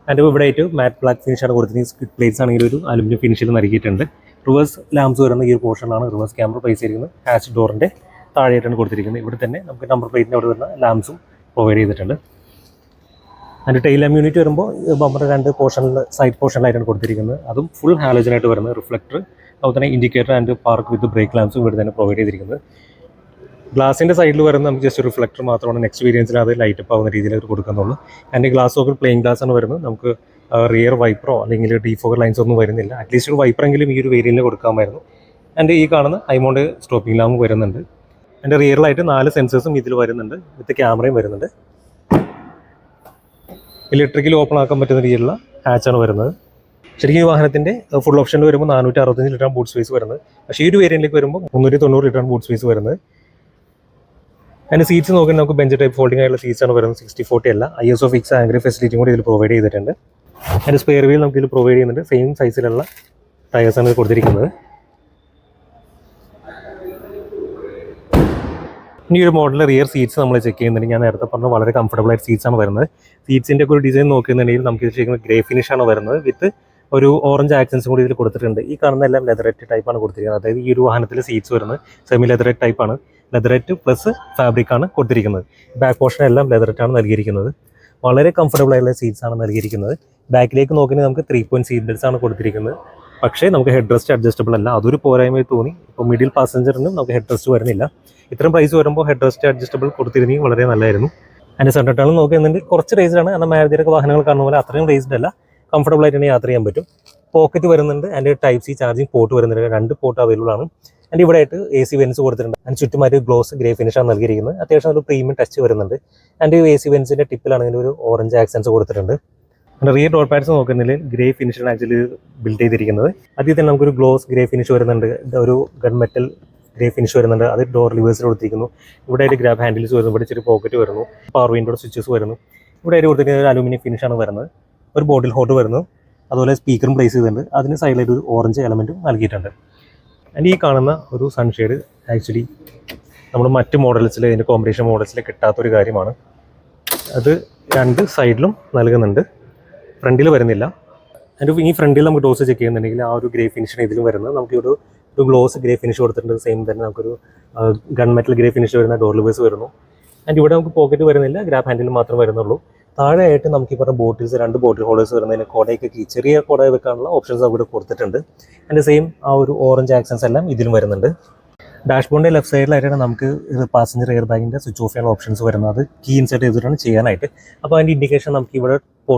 അതിൻ്റെ ഇവിടെ ആയിട്ട് മാറ്റ് ബ്ലാക്ക് ഫിനിഷാണ് കൊടുത്തിരിക്കുന്നത്. സ്കിഡ് പ്ലേറ്റ്സ് ആണെങ്കിൽ ഒരു അലുമിനിയം ഫിനിഷിൽ നൽകിയിട്ടുണ്ട്. റിവേഴ്സ് ലാംപ്സ് വരുന്ന ഈ ഒരു പോർഷനിലാണ് റിവേഴ്സ് ക്യാമറ പ്ലേസ് ചെയ്തിരിക്കുന്നത്. ഹാച്ച് ഡോറിൻ്റെ താഴെയായിട്ടാണ് കൊടുത്തിരിക്കുന്നത്. ഇവിടെ തന്നെ നമുക്ക് നമ്പർ പ്ലേറ്റിൻ്റെ അവിടെ വരുന്ന ലാംപ്സും പ്രൊവൈഡ് ചെയ്തിട്ടുണ്ട്. അതിൻ്റെ ടെയിൽ ലാമ്പ് യൂണിറ്റ് വരുമ്പോൾ ബമ്പറിൻ്റെ 2 പോർഷനിൽ സൈഡ് പോർഷനിലായിട്ടാണ് കൊടുത്തിരിക്കുന്നത്. അതും ഫുൾ ഹാലോജനായിട്ട് വരുന്നത് റിഫ്ലക്ടർ, അതുപോലെ തന്നെ indicator and park with brake ലാംപ്സും ഇവിടെ തന്നെ പ്രൊവൈഡ് ചെയ്തിരിക്കുന്നത്. ഗ്ലാസിൻ്റെ സൈഡിൽ വരുന്ന നമുക്ക് ജസ്റ്റ് റിഫ്ലക്ടർ മാത്രമാണ് നെക്സ്റ്റ് വേരിയൻസിൽ അത് ലൈറ്റ് അപ്പ് ആവുന്ന രീതിയിൽ അവർ കൊടുക്കുന്നുള്ളൂ. അതിൻ്റെ ഗ്ലാസ് ഒക്കെ പ്ലെയിൻ ഗ്ലാസ് ആണ് വരുന്നത്. നമുക്ക് റിയർ വൈപ്പറോ അല്ലെങ്കിൽ ഡീഫോഗർ ലൈൻസ് ഒന്നും വരുന്നില്ല. അറ്റ്ലീസ്റ്റ് ഒരു വൈപ്പറെങ്കിലും ഈ ഒരു വേരിയൻറ്റിൽ കൊടുക്കാമായിരുന്നു. എൻ്റെ ഈ കാണുന്ന ഹൈമൗണ്ട് സ്റ്റോപ്പിംഗ് ലാമ്പ് വരുന്നുണ്ട്. എൻ്റെ റിയറിലായിട്ട് 4 സെൻസേഴ്സും ഇതിൽ വരുന്നുണ്ട്, വിത്ത് ക്യാമറയും വരുന്നുണ്ട്. ഇലക്ട്രിക്കൽ ഓപ്പൺ ആക്കാൻ പറ്റുന്ന രീതിയിലുള്ള ഹാച്ചാണ് വരുന്നത്. ശരിക്കും ഈ വാഹനത്തിൻ്റെ ഫുൾ ഓപ്ഷനിൽ വരുമ്പോൾ 465 ലിറ്റർ ബൂട്ട് സ്പേസ് വരുന്നത്. പക്ഷേ ഈ ഒരു വേരിയൻറ്റിലേക്ക് വരുമ്പോൾ 390 ലിറ്റർ ബൂട്ട് സ്പേസ് വരുന്നത്. അതിൻ്റെ സീറ്റ്സ് നോക്കി നമുക്ക് ബെഞ്ച് ടൈപ്പ് ഫോൾഡിംഗ് ആയിട്ടുള്ള സീറ്റ്സാണ് വരുന്നത്. 60/40 അല്ല, ISO ഫിക്സ് ആംഗ്രി ഫെസിലിറ്റിയും കൂടി ഇതിൽ പ്രൊവൈഡ് ചെയ്തിട്ടുണ്ട്. അതിൻ്റെ സ്പെയർ വീൽ നമുക്ക് ഇതിൽ പ്രൊവൈഡ് ചെയ്യുന്നുണ്ട്. സെയിം സൈസിലുള്ള ടയേഴ്സാണ് ഇത് കൊടുത്തിരിക്കുന്നത്. ഇനി ഒരു മോഡൽ റിയർ സീറ്റ്സ് നമ്മൾ ചെക്ക് ചെയ്യുന്നുണ്ടെങ്കിൽ ഞാൻ നേരത്തെ പറഞ്ഞ വളരെ കംഫർട്ടബിൾ ആയിട്ട് സീറ്റ്സാണ് വരുന്നത്. സീറ്റ്സിൻ്റെ ഒക്കെ ഒരു ഡിസൈൻ നോക്കുന്നുണ്ടെങ്കിൽ നമുക്ക് ഇത് ശരിക്കും ഗ്രേ ഫിനിഷാണ് വരുന്നത്, വിത്ത് ഒരു ഓറഞ്ച് ആക്സൻസും കൂടി ഇതിൽ കൊടുത്തിട്ടുണ്ട്. ഈ കാണുന്ന എല്ലാം ലെതറേറ്റ് ടൈപ്പാണ് കൊടുത്തിരിക്കുന്നത്. അതായത് ഈ ഒരു വാഹനത്തിൽ സീറ്റ്സ് വരുന്നത് സെമി ലെതറേറ്റ് ടൈപ്പാണ്. ലെതറേറ്റ് പ്ലസ് ഫാബ്രിക്കാണ് കൊടുത്തിരിക്കുന്നത്. ബാക്ക് പോർഷൻ എല്ലാം ലെതറേറ്റാണ് നൽകിയിരിക്കുന്നത്. വളരെ കംഫർട്ടബിൾ ആയിട്ടുള്ള സീറ്റ്സാണ് നൽകിയിരിക്കുന്നത്. ബാക്കിലേക്ക് നോക്കിയാൽ നമുക്ക് 3-point സീറ്റ് ബെൽറ്റ്സ് ആണ് കൊടുത്തിരിക്കുന്നത്. പക്ഷേ നമുക്ക് ഹെഡ് റെസ്റ്റ് അഡ്ജസ്റ്റബിൾ അല്ല, അതൊരു പോരായ്മയായി തോന്നി. ഇപ്പോൾ മിഡിൽ പാസഞ്ചറിന് നമുക്ക് ഹെഡ് റെസ്റ്റ് വരുന്നില്ല. ഇത്രയും പ്രൈസ് വരുമ്പോൾ ഹെഡ് റെസ്റ്റ് അഡ്ജസ്റ്റബിൾ കൊടുത്തിരുന്നെങ്കിൽ വളരെ നല്ലതായിരുന്നു. അതിൻ്റെ സെൻറ്റർ ടേൺ നോക്കുകയാണെങ്കിൽ കുറച്ച് റേസ്ഡാണ്. എന്നാൽ മാരുതിയുടെ വാഹനങ്ങൾ കാണുന്ന പോലെ അത്രയും റേസ്ഡ് അല്ല, കംഫർട്ടബിൾ ആയിട്ട് തന്നെ യാത്ര ചെയ്യാൻ പറ്റും. പോക്കറ്റ് വരുന്നുണ്ട്. അതിൻ്റെ Type-C ചാർജിങ് പോർട്ട് വരുന്നുണ്ട്. 2 പോർട്ട് അവൈലബിൾ ആണ്. അതിൻ്റെ ഇവിടെ ആയിട്ട് AC വെൻസ് കൊടുത്തിട്ടുണ്ട്. അതിന് ചുറ്റുമായിട്ട് ഗ്ലോസ് ഗ്രേ ഫിനിഷാണ് നൽകിയിരിക്കുന്നത്. അത്യാവശ്യം ഒരു പ്രീമിയം ടച്ച് വരുന്നുണ്ട്. അതിൻ്റെ AC വെൻസിൻ്റെ ടിപ്പിലാണെങ്കിൽ ഒരു ഓറഞ്ച് ആക്സൻസ് കൊടുത്തിട്ടുണ്ട്. അതിൻ്റെ റിയർ ഡോർ പാഡ്സ് നോക്കുന്നില്ല ഗ്രേ ഫിനിഷാണ് ആക്ച്വലി ബിൽഡ് ചെയ്തിരിക്കുന്നത്. അതിൽ തന്നെ നമുക്കൊരു ഗ്ലോസ് ഗ്രേ ഫിനിഷ് വരുന്നുണ്ട്. ഒരു ഗൺ മെറ്റൽ ഗ്രേ ഫിനിഷ് വരുന്നുണ്ട്. അത് ഡോർ ലിവേഴ്സിൽ കൊടുത്തിരിക്കുന്നു. ഇവിടെ ആയിട്ട് ഗ്രാബ് ഹാൻഡിൽസ് വരുന്നു. ഇവിടെ ചെറിയ പോക്കറ്റ് വരുന്നു. പവർ വിൻഡോയുടെ സ്വിച്ചസ് വരുന്നു. ഇവിടെ ആയിട്ട് കൊടുത്തിരിക്കുന്നത് ഒരു അലൂമിനിയം ഫിനിഷാണ് വരുന്നത്. ഒരു ബോട്ടിൽ ഹോട്ട് വരുന്നു. അതുപോലെ സ്പീക്കറും പ്ലേസ് ചെയ്തിട്ടുണ്ട്. അതിന് സൈഡിലായിട്ട് ഒരു ഓറഞ്ച് എലമെൻറ്റും നൽകിയിട്ടുണ്ട്. ആൻഡ് ഈ കാണുന്ന ഒരു സൺഷെയ്ഡ് ആക്ച്വലി നമ്മൾ മറ്റ് മോഡൽസിൽ ഇതിൻ്റെ കോമ്പറ്റീഷൻ മോഡൽസിൽ കിട്ടാത്തൊരു കാര്യമാണ്. അത് 2 സൈഡിലും നൽകുന്നുണ്ട്, ഫ്രണ്ടിൽ വരുന്നില്ല. അതിൻ്റെ ഈ ഫ്രണ്ടിൽ നമുക്ക് ഡോസ് ചെക്ക് ചെയ്യുന്നുണ്ടെങ്കിൽ ആ ഒരു ഗ്രേ ഫിനിഷാണ് ഇതിലും വരുന്നത്. നമുക്ക് ഒരു ഗ്ലോസ് ഗ്രേ ഫിനിഷ് കൊടുത്തിട്ടുണ്ട്. സെയിം തന്നെ നമുക്കൊരു ഗൺ മെറ്റൽ ഗ്രേ ഫിനിഷ് വരുന്ന ഡോർ ലിവേഴ്സ് വരുന്നു. ആൻഡ് ഇവിടെ നമുക്ക് പോക്കറ്റ് വരുന്നില്ല, ഗ്രാബ് ഹാൻഡിൽ മാത്രമേ വരുന്നുള്ളൂ. താഴെയായിട്ട് നമുക്ക് ഈ പറഞ്ഞ ബോട്ടിൽസ് 2 ബോട്ടിൽ ഹോൾഡേഴ്സ് വരുന്നതിന് കോടയൊക്കെ ചെറിയ കോട വെക്കാനുള്ള ഓപ്ഷൻസ് അവിടെ കൊടുത്തിട്ടുണ്ട്. അതിൻ്റെ സെയിം ആ ഒരു ഓറഞ്ച് ആക്സൻസ് എല്ലാം ഇതിലും വരുന്നുണ്ട്. ഡാഷ്ബോർഡിൻ്റെ ലെഫ്റ്റ് സൈഡിലായിട്ടാണ് നമുക്ക് പാസഞ്ചർ എയർ ബാഗിൻ്റെ സ്വിച്ച് ഓഫ് ചെയ്യാനുള്ള ഓപ്ഷൻസ് വരുന്നത്. അത് കീ ഇൻസെർട്ട് ചെയ്തിട്ടാണ് ചെയ്യാനായിട്ട്. അപ്പോൾ അതിൻ്റെ ഇൻഡിക്കേഷൻ നമുക്ക് ഇവിടെ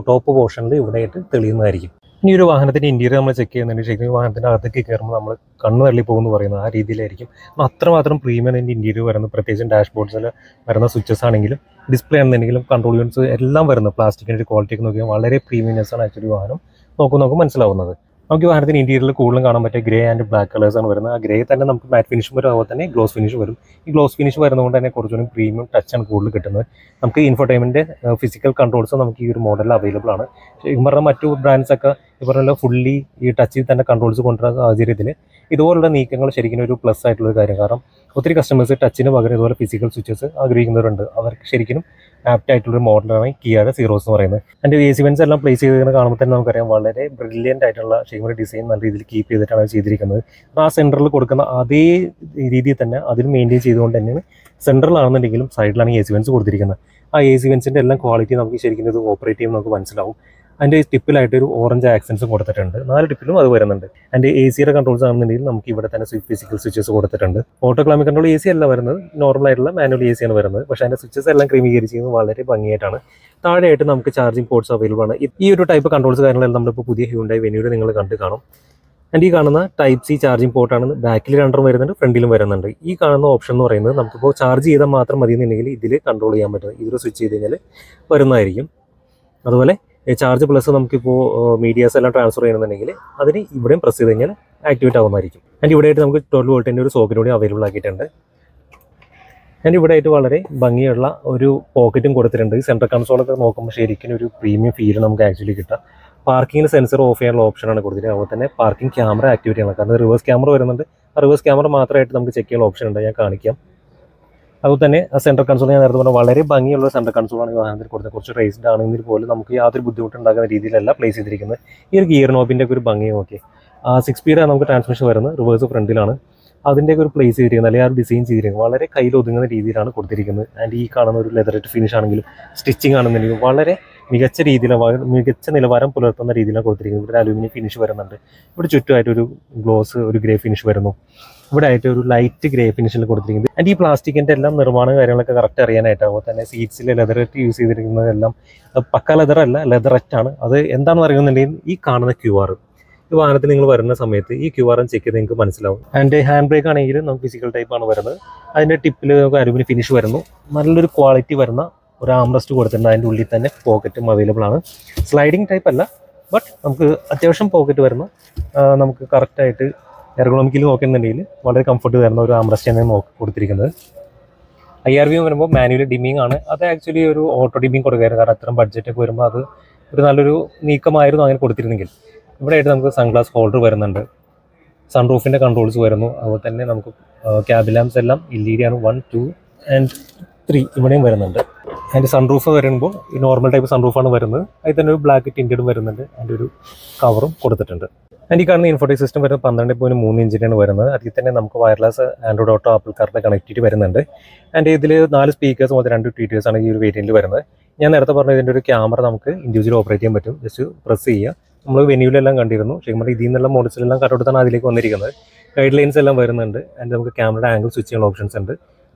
ടോപ്പ് പോർഷനിൽ ഇവിടെയായിട്ട് തെളിയുന്നതായിരിക്കും. ഇനി ഒരു വാഹനത്തിൻ്റെ ഇൻറ്റീരിയർ നമ്മൾ ചെക്ക് ചെയ്യുന്നുണ്ട്. ശരിക്കും വാഹനത്തിൻ്റെ അകത്തേക്ക് കയറുമ്പോൾ നമ്മൾ കണ്ണ് തള്ളി പോകുമെന്ന് പറയുന്നത് ആ രീതിയിലായിരിക്കും. അത്രമാത്രം പ്രീമിയം അതിൻ്റെ ഇൻറ്റീരിയർ വരുന്നത്. പ്രത്യേകിച്ചും ഡാഷ്ബോർഡ്സിൽ വരുന്ന സ്വിച്ചസ് ആണെങ്കിലും ഡിസ്പ്ലേ ആണെന്നെങ്കിലും കൺട്രോൾ യൂണിറ്റ്സ് എല്ലാം വരുന്നത് പ്ലാസ്റ്റിക്കിൻ്റെ ഒരു ക്വാളിറ്റി ഒക്കെ നോക്കിയാൽ വളരെ പ്രീമിയംനെസ് ആണ് ആക്ച്വലി വാഹനം നമുക്ക് മനസ്സിലാവുന്നത്. നമുക്ക് ഈ വാഹനത്തിന് ഇൻറ്റീരിയറിൽ കൂടുതലും കാണാൻ പറ്റിയ ഗ്രേ ആൻഡ് ബ്ലാക്ക് കളേഴ്സാണ് വരുന്നത്. ആ ഗ്രേ തന്നെ നമുക്ക് മാറ്റ് ഫിനിഷും വരും, അതുപോലെ തന്നെ ഗ്ലോസ് ഫിനിഷ് വരും. ഈ ഗ്ലോസ് ഫിനിഷ് വരുന്നതുകൊണ്ട് തന്നെ കുറച്ചുകൂടി പ്രീമിയം ടച്ചാണ് കൂടുതൽ കിട്ടുന്നത്. നമുക്ക് ഇൻഫോടൈൻമെൻറ്റ് ഫിസിക്കൽ കൺട്രോൾസ് നമുക്ക് ഈ ഒരു മോഡലിൽ അവൈലബിൾ ആണ്. ശരിക്കും പറഞ്ഞാൽ മറ്റു ബ്രാൻഡ്സൊക്കെ ഈ പറഞ്ഞ ഫുള്ളി ഈ ടച്ചിൽ തന്നെ കൺട്രോൾസ് കൊണ്ടുവരുന്ന സാഹചര്യത്തിൽ ഇതുപോലുള്ള നീക്കങ്ങൾ ശരിക്കും ഒരു പ്ലസ് ആയിട്ടുള്ളൊരു കാര്യം. കാരണം ഒത്തിരി കസ്റ്റമേഴ്സ് ടച്ചിന് പകരം ഇതുപോലെ ഫിസിക്കൽ സ്വിച്ചസ് ആഗ്രഹിക്കുന്നവരുണ്ട്. അവർക്ക് ശരിക്കും ആപ്റ്റ് ആയിട്ടുള്ളൊരു മോഡലാണ് കിയയുടെ സീറോസ് എന്ന് പറയുന്നത്. അതിൻ്റെ AC വെൻസ് എല്ലാം പ്ലേസ് ചെയ്ത് കാണുമ്പോൾ തന്നെ നമുക്കറിയാം വളരെ ബ്രില്യൻ്റ് ആയിട്ടുള്ള ശരിക്കും ഒരു ഡിസൈൻ നല്ല രീതിയിൽ കീപ്പ് ചെയ്തിട്ടാണ് ചെയ്തിരിക്കുന്നത്. ആ സെൻറ്ററിൽ കൊടുക്കുന്ന അതേ രീതിയിൽ തന്നെ അതിന് മെയിൻറ്റെയിൻ ചെയ്തുകൊണ്ട് തന്നെയാണ് സെൻറ്ററിലാണെന്നുണ്ടെങ്കിലും സൈഡിലാണ് AC വെൻസ് കൊടുത്തിരിക്കുന്നത്. ആ AC വെൻസിൻ്റെ എല്ലാം ക്വാളിറ്റി നമുക്ക് ശരിക്കും ഇത് ഓപ്പറേറ്റ് ചെയ്യുമ്പോൾ നമുക്ക് മനസ്സിലാവും. അതിൻ്റെ ടിപ്പിലായിട്ട് ഒരു ഓറഞ്ച് ആക്സൻസും കൊടുത്തിട്ടുണ്ട്. 4 ടിപ്പിലും അത് വരുന്നുണ്ട്. അതിൻ്റെ AC കൺട്രോൾസ് ആണെന്നുണ്ടെങ്കിൽ നമുക്ക് ഇവിടെ തന്നെ ഫിസിക്കൽ സ്വിച്ചസ് കൊടുത്തിട്ടുണ്ട്. ഓട്ടോ ക്ലൈമറ്റ് കൺട്രോൾ AC അല്ല വരുന്നത്, നോർമൽ ആയിട്ടുള്ള മാനുവൽ AC ആണ് വരുന്നത്. പക്ഷേ അതിൻ്റെ സ്വിച്ചസ് എല്ലാം ക്രമീകരിച്ചിരിക്കുന്നത് വളരെ ഭംഗിയായിട്ടാണ്. താഴെയായിട്ട് നമുക്ക് ചാർജിങ് പോർട്ട്സ് അവൈലബിൾ ആണ്. ഈ ഒരു ടൈപ്പ് കൺട്രോൾസ് കാര്യങ്ങളെല്ലാം നമ്മളിപ്പോൾ പുതിയ ഹ്യുണ്ടായി വെന്യൂടെ നിങ്ങൾ കണ്ട് കാണും. ആൻഡ് ഈ കാണുന്ന Type-C ചാർജിങ് പോർട്ടാണ്. ബാക്കിൽ 2 വരുന്നുണ്ട്, ഫ്രണ്ടിലും വരുന്നുണ്ട്. ഈ കാണുന്ന ഓപ്ഷൻ എന്ന് പറയുന്നത് നമുക്കിപ്പോൾ ചാർജ് ചെയ്താൽ മാത്രം മതി എന്നുണ്ടെങ്കിൽ ഇതിൽ കൺട്രോൾ ചെയ്യാൻ പറ്റുന്നത്. ഇതിൽ സ്വിച്ച് ചെയ്ത് കഴിഞ്ഞാൽ വരുന്നതായിരിക്കും. അതുപോലെ ചാർജ് പ്ലസ് നമുക്കിപ്പോൾ മീഡിയാസ് എല്ലാം ട്രാൻസ്ഫർ ചെയ്യണമെന്നുണ്ടെങ്കിൽ അതിന് ഇവിടെയും പ്രസ് ചെയ്ത് കഴിഞ്ഞാൽ ആക്ടിവേറ്റ് ആവുന്നതായിരിക്കും. ആൻഡ് ഇവിടെയായിട്ട് നമുക്ക് 12 വോൾട്ടിൻ്റെ ഒരു സോക്കറ്റ് കൂടി അവൈലബിൾ ആക്കിയിട്ടുണ്ട്. ആൻഡ് ഇവിടെയായിട്ട് വളരെ ഭംഗിയുള്ള ഒരു പോക്കറ്റും കൊടുത്തിട്ടുണ്ട്. സെൻട്രൽ കൺസോളൊക്കെ നോക്കുമ്പോൾ ശരിക്കും ഒരു പ്രീമിയം ഫീൽ നമുക്ക് ആക്ച്വലി കിട്ടുക. പാർക്കിങ്ങിന് സെൻസർ ഓഫ് ചെയ്യാനുള്ള ഓപ്ഷനാണ് കൊടുത്തിരിക്കുന്നത്. അതുപോലെ തന്നെ പാർക്കിംഗ് ക്യാമറ ആക്ടിവേറ്റ് ചെയ്യണം. കാരണം റിവേഴ്സ് ക്യാമറ വരുന്നുണ്ട്. ആ റിവേഴ്സ് ക്യാമറ മാത്രമായിട്ട് നമുക്ക് ചെക്ക് ചെയ്യാനുള്ള ഓപ്ഷൻ ഉണ്ട്, ഞാൻ കാണിക്കാം. അതുപോലെ തന്നെ സെൻട്രൽ കൺസോൾ ഞാൻ നേരത്തെ പറഞ്ഞ വളരെ ഭംഗിയുള്ള സെൻട്രൽ കൺസോളാണ് ഈ വാഹനത്തിൽ കൊടുത്തത്. കുറച്ച് റേസ്ഡ് ആണെങ്കിൽ പോലും നമുക്ക് യാതൊരു ബുദ്ധിമുട്ടുണ്ടാകുന്ന രീതിയിലല്ല പ്ലേസ് ചെയ്തിരിക്കുന്നത്. ഈ ഒരു ഗിയർ നോബിൻ്റെ ഒക്കെ ഒരു ഭംഗി നോക്കി 6 സ്പീഡാണ് നമുക്ക് ട്രാൻസ്മിഷൻ വരുന്നത്. റിവേഴ്സ് ഫ്രണ്ടിലാണ്. അതിൻ്റെയൊക്കെ ഒരു പ്ലേസ് ചെയ്തിരിക്കുന്നത് അല്ലെങ്കിൽ ആ ഒരു ഡിസൈൻ ചെയ്തിരിക്കുന്നത് വളരെ കയ്യിൽ ഒതുങ്ങുന്ന രീതിയിലാണ് കൊടുത്തിരിക്കുന്നത്. ആൻഡ് ഈ കാണുന്ന ഒരു ലെതററ്റ് ഫിനിഷ് ആണെങ്കിലും സ്റ്റിച്ചിങ് ആണെന്നുണ്ടെങ്കിലും വളരെ മികച്ച രീതിയിലാണ്, മികച്ച നിലവാരം പുലർത്തുന്ന രീതിയിലാണ് കൊടുത്തിരിക്കുന്നത്. ഇവിടെ അലൂമിനിയം ഫിനിഷ് വരുന്നുണ്ട്. ഇവിടെ ചുറ്റുമായിട്ടൊരു ഗ്ലോസ്, ഒരു ഗ്രേ ഫിനിഷ് വരുന്നു. ഇവിടെ ആയിട്ട് ഒരു ലൈറ്റ് ഗ്രേ ഫിനിഷിൽ കൊടുത്തിരിക്കുന്നത്. ആൻഡ് ഈ പ്ലാസ്റ്റിക്കിൻ്റെ എല്ലാം നിർമ്മാണ കാര്യങ്ങളൊക്കെ കറക്റ്റ് അറിയാനായിട്ട്, അതുപോലെ തന്നെ സീറ്റ്സിൽ ലെതററ്റ് യൂസ് ചെയ്തിരിക്കുന്നതെല്ലാം പക്ക ലെതറല്ല, ലെതററ്റാണ്. അത് എന്താണെന്ന് അറിയുന്നുണ്ടെങ്കിൽ ഈ കാണുന്ന QR, ഈ വാഹനത്തിൽ നിങ്ങൾ വരുന്ന സമയത്ത് ഈ QR ചെക്ക് ചെയ്ത് നിങ്ങൾക്ക് മനസ്സിലാവും. ആൻഡ് ഹാൻഡ് ബ്രേക്ക് ആണെങ്കിൽ നമുക്ക് ഫിസിക്കൽ ടൈപ്പാണ് വരുന്നത്. അതിൻ്റെ ടിപ്പിൽ നമുക്ക് അലുമിനിയം ഫിനിഷ് വരുന്നു. നല്ലൊരു ക്വാളിറ്റി വരുന്ന ഒരു ആംറസ്റ്റ് കൊടുത്തിട്ടുണ്ട്. അതിൻ്റെ ഉള്ളിൽ തന്നെ പോക്കറ്റും അവൈലബിൾ ആണ്. സ്ലൈഡിങ് ടൈപ്പ് അല്ല, ബട്ട് നമുക്ക് അത്യാവശ്യം പോക്കറ്റ് വരുന്നു. നമുക്ക് കറക്റ്റായിട്ട് എർഗണോമിക്കൽ നോക്കുന്നുണ്ടെങ്കിൽ വളരെ കംഫർട്ട് തരുന്ന ഒരു ആംറസ്റ്റ് തന്നെ കൊടുത്തിരിക്കുന്നത്. IRV വരുമ്പോൾ മാനുവൽ ഡിമ്മിങ് ആണ്. അത് ആക്ച്വലി ഒരു ഓട്ടോ ഡിമ്മിങ് കൊടുക്കുകയായിരുന്നു. കാരണം അത്രയും ബഡ്ജറ്റൊക്കെ വരുമ്പോൾ അത് ഒരു നല്ലൊരു നീക്കമായിരുന്നു അങ്ങനെ കൊടുത്തിരുന്നെങ്കിൽ. ഇവിടെ ആയിട്ട് നമുക്ക് സൺഗ്ലാസ് ഹോൾഡർ വരുന്നുണ്ട്. സൺറൂഫിൻ്റെ കൺട്രോൾസ് വരുന്നു. അതുപോലെ തന്നെ നമുക്ക് ക്യാബ് ലാംപ്സ് എല്ലാം LED ആണ്. 1, 2 and 3 ഇവിടെയും വരുന്നുണ്ട്. അതിൻ്റെ സൺറൂഫ് വരുമ്പോൾ ഈ നോർമൽ ടൈപ്പ് സൺറൂഫാണ് വരുന്നത്. അതിൽ തന്നെ ഒരു ബ്ലാക്ക് ടിൻറ്റഡും വരുന്നുണ്ട്. അതിൻ്റെ ഒരു കവറും കൊടുത്തിട്ടുണ്ട്. ആൻഡ് ഈ കാണുന്ന ഇൻഫോർട്ടേക്ക് സിസ്റ്റം വരുന്നത് 12.3 ഇഞ്ചിനാണ് വരുന്നത്. അതിൽ തന്നെ നമുക്ക് വയർലെസ് ആൻഡ്രോയിഡ് ഓട്ടോ, ആപ്പിൾ കാറിൻ്റെ കണക്റ്റിവിറ്റി വരുന്നുണ്ട്. ആൻഡ് ഇതിൽ 4 സ്പീക്കേഴ്സ് മുതൽ 2 ട്വീറ്റേഴ്സ് ആണ് ഈ ഒരു വേരിയൻറ്റിൽ വരുന്നത്. ഞാൻ നേരത്തെ പറഞ്ഞ ഇതിൻ്റെ ഒരു ക്യാമറ നമുക്ക് ഇൻഡിവിജ്വൽ ഓപ്പറേറ്റ് ചെയ്യാൻ പറ്റും. ജസ്റ്റ് പ്രസ് ചെയ്യുക. നമ്മൾ വെന്യൂലെല്ലാം കണ്ടിരുന്നു. ശരിക്കും ഇതിൽ നിന്നുള്ള മോഡൽസിലെല്ലാം കറക്റ്റാണ് അതിലേക്ക് വന്നിരിക്കുന്നത്. ഗൈഡ് ലൈൻസ് എല്ലാം വരുന്നുണ്ട്. ആൻഡ് നമുക്ക് ക്യാമറയുടെ ആംഗിൾ സ്വിച്ച് ചെയ്യാനുള്ള ഓപ്ഷൻസ് ഉണ്ട്.